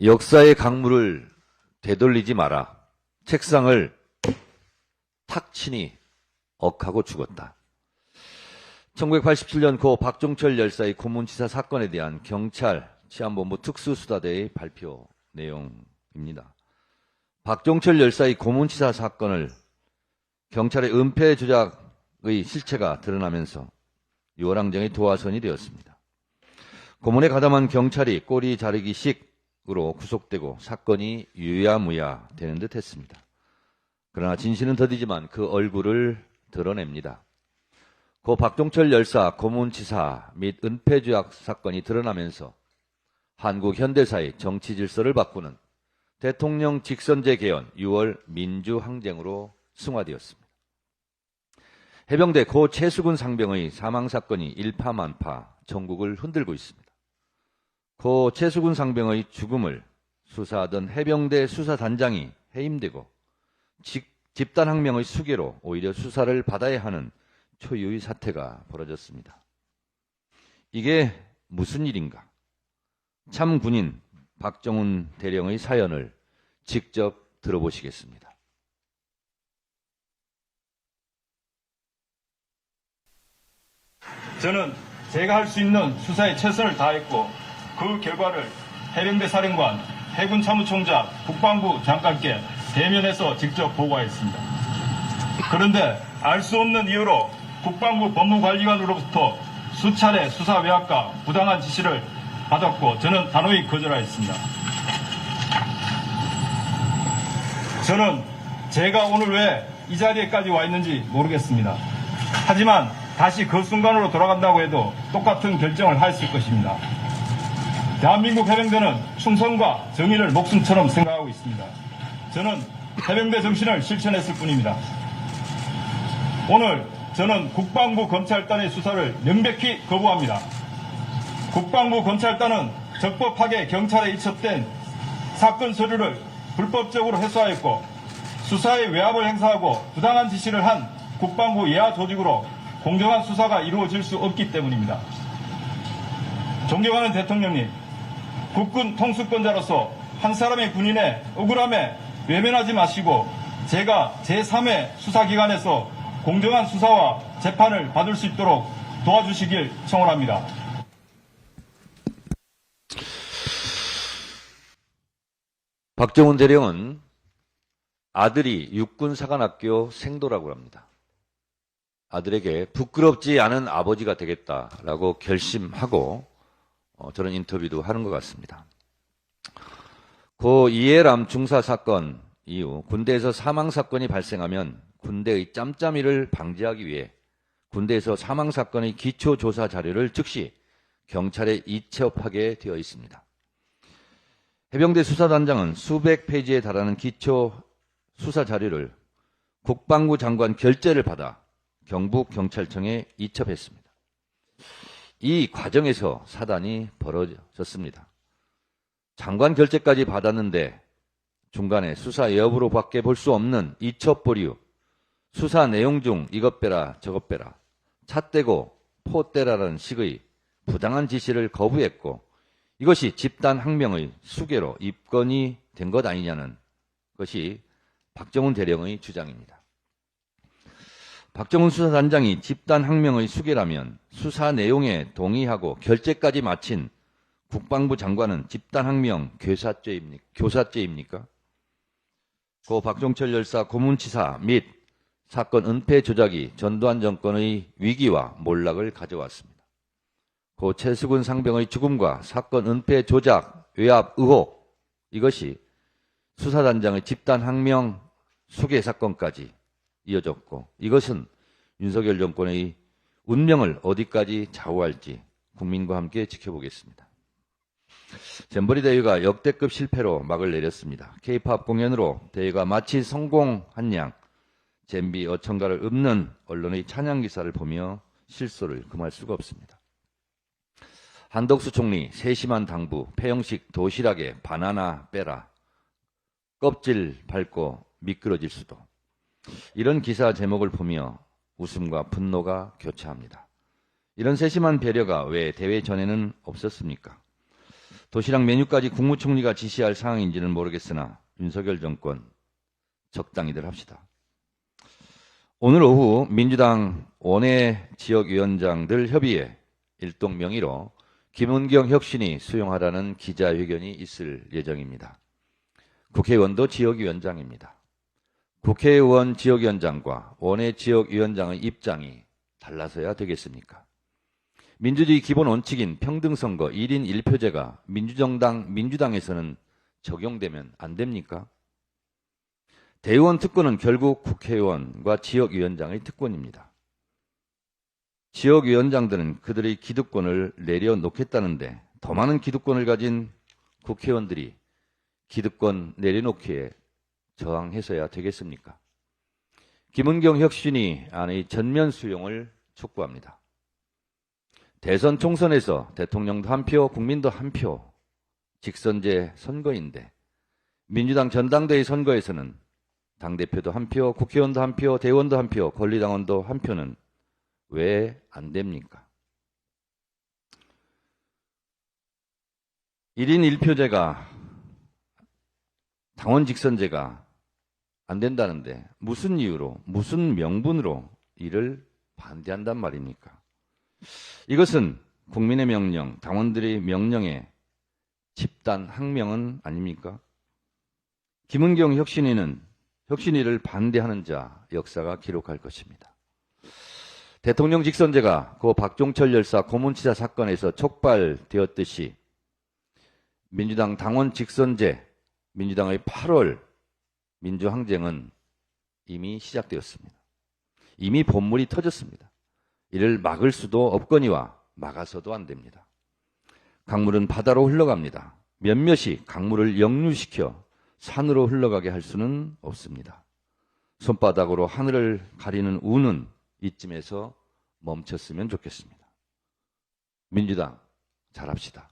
역사의 강물을 되돌리지 마라. 책상을 탁 치니 억하고 죽었다. 1987년 고 박종철 열사의 고문치사 사건에 대한 경찰 치안본부 특수수사대의 발표 내용입니다. 박종철 열사의 고문치사 사건을 경찰의 은폐 조작의 실체가 드러나면서 유월항쟁의 도화선이 되었습니다. 고문에 가담한 경찰이 꼬리 자르기식으로 구속되고 사건이 유야무야 되는 듯 했습니다. 그러나 진실은 더디지만 그 얼굴을 드러냅니다. 고 박종철 열사 고문치사 및 은폐조약 사건이 드러나면서 한국 현대사의 정치 질서를 바꾸는 대통령 직선제 개헌 6월 민주항쟁으로 승화되었습니다. 해병대 고 최수근 상병의 사망사건이 일파만파 전국을 흔들고 있습니다. 고 최수근 상병의 죽음을 수사하던 해병대 수사단장이 해임되고 집단항명의 수괴로 오히려 수사를 받아야 하는 초유의 사태가 벌어졌습니다. 이게 무슨 일인가? 참 군인 박정훈 대령의 사연을 직접 들어보시겠습니다. 저는 제가 할 수 있는 수사에 최선을 다했고 그 결과를 해병대 사령관, 해군 참모총장, 국방부 장관께 대면해서 직접 보고하였습니다. 그런데 알 수 없는 이유로 국방부 법무관리관으로부터 수차례 수사 외압과 부당한 지시를 받았고 저는 단호히 거절하였습니다. 저는 제가 오늘 왜 이 자리에까지 와 있는지 모르겠습니다. 하지만 다시 그 순간으로 돌아간다고 해도 똑같은 결정을 하였을 것입니다. 대한민국 해병대는 충성과 정의를 목숨처럼 생각하고 있습니다. 저는 해병대 정신을 실천했을 뿐입니다. 오늘 저는 국방부 검찰단의 수사를 명백히 거부합니다. 국방부 검찰단은 적법하게 경찰에 이첩된 사건 서류를 불법적으로 회수하였고 수사에 외압을 행사하고 부당한 지시를 한 국방부 예하 조직으로 공정한 수사가 이루어질 수 없기 때문입니다. 존경하는 대통령님, 국군 통수권자로서 한 사람의 군인의 억울함에 외면하지 마시고 제가 제3회 수사기관에서 공정한 수사와 재판을 받을 수 있도록 도와주시길 청원합니다. 박정훈 대령은 아들이 육군사관학교 생도라고 합니다. 아들에게 부끄럽지 않은 아버지가 되겠다라고 결심하고 저런 인터뷰도 하는 것 같습니다. 고 이해람 중사 사건 이후 군대에서 사망사건이 발생하면 군대의 짬짬이를 방지하기 위해 군대에서 사망사건의 기초조사 자료를 즉시 경찰에 이첩하게 되어 있습니다. 해병대 수사단장은 수백 페이지에 달하는 기초 수사 자료를 국방부 장관 결재를 받아 경북경찰청에 이첩했습니다. 이 과정에서 사단이 벌어졌습니다. 장관 결재까지 받았는데 중간에 수사 여부로밖에 볼 수 없는 이첩 보류, 수사 내용 중 이것 빼라 저것 빼라, 차 떼고 포 떼라라는 식의 부당한 지시를 거부했고 이것이 집단 항명의 수괴로 입건이 된 것 아니냐는 것이 박정훈 대령의 주장입니다. 박정훈 수사단장이 집단 항명의 수괴라면 수사 내용에 동의하고 결재까지 마친 국방부 장관은 집단 항명 교사죄입니까? 고 박종철 열사 고문치사 및 사건 은폐 조작이 전두환 정권의 위기와 몰락을 가져왔습니다. 고 최수근 상병의 죽음과 사건 은폐 조작, 외압 의혹 이것이 수사단장의 집단 항명 수괴 사건까지 이어졌고 이것은 윤석열 정권의 운명을 어디까지 좌우할지 국민과 함께 지켜보겠습니다. 잼버리 대회가 역대급 실패로 막을 내렸습니다. K-POP 공연으로 대회가 마치 성공한 양 잼비 어천가를 읊는 언론의 찬양 기사를 보며 실소를 금할 수가 없습니다. 한덕수 총리 세심한 당부, 폐영식 도시락에 바나나 빼라, 껍질 밟고 미끄러질 수도. 이런 기사 제목을 보며 웃음과 분노가 교차합니다. 이런 세심한 배려가 왜 대회 전에는 없었습니까? 도시락 메뉴까지 국무총리가 지시할 상황인지는 모르겠으나 윤석열 정권 적당히들 합시다. 오늘 오후 민주당 원외 지역위원장들 협의회 일동 명의로 김은경 혁신이 수용하라는 기자회견이 있을 예정입니다. 국회의원도 지역위원장입니다. 국회의원 지역위원장과 원외 지역위원장의 입장이 달라서야 되겠습니까? 민주주의 기본 원칙인 평등선거 1인 1표제가 민주당에서는 적용되면 안 됩니까? 대의원 특권은 결국 국회의원과 지역위원장의 특권입니다. 지역위원장들은 그들의 기득권을 내려놓겠다는데 더 많은 기득권을 가진 국회의원들이 기득권 내려놓기에 저항해서야 되겠습니까? 김은경 혁신이 안의 전면 수용을 촉구합니다. 대선 총선에서 대통령도 한 표, 국민도 한 표, 직선제 선거인데 민주당 전당대회 선거에서는 당대표도 한 표, 국회의원도 한 표, 대의원도 한 표, 권리당원도 한 표는 왜 안 됩니까? 1인 1표제가 당원 직선제가 안 된다는데 무슨 이유로, 무슨 명분으로 이를 반대한단 말입니까? 이것은 국민의 명령, 당원들의 명령에 집단 항명은 아닙니까? 김은경 혁신이를 반대하는 자 역사가 기록할 것입니다. 대통령 직선제가 고 박종철 열사 고문치사 사건에서 촉발되었듯이 민주당 당원 직선제, 민주당의 8월 민주항쟁은 이미 시작되었습니다. 이미 본물이 터졌습니다. 이를 막을 수도 없거니와 막아서도 안 됩니다. 강물은 바다로 흘러갑니다. 몇몇이 강물을 역류시켜 산으로 흘러가게 할 수는 없습니다. 손바닥으로 하늘을 가리는 우는 이쯤에서 멈췄으면 좋겠습니다. 민주당 잘합시다.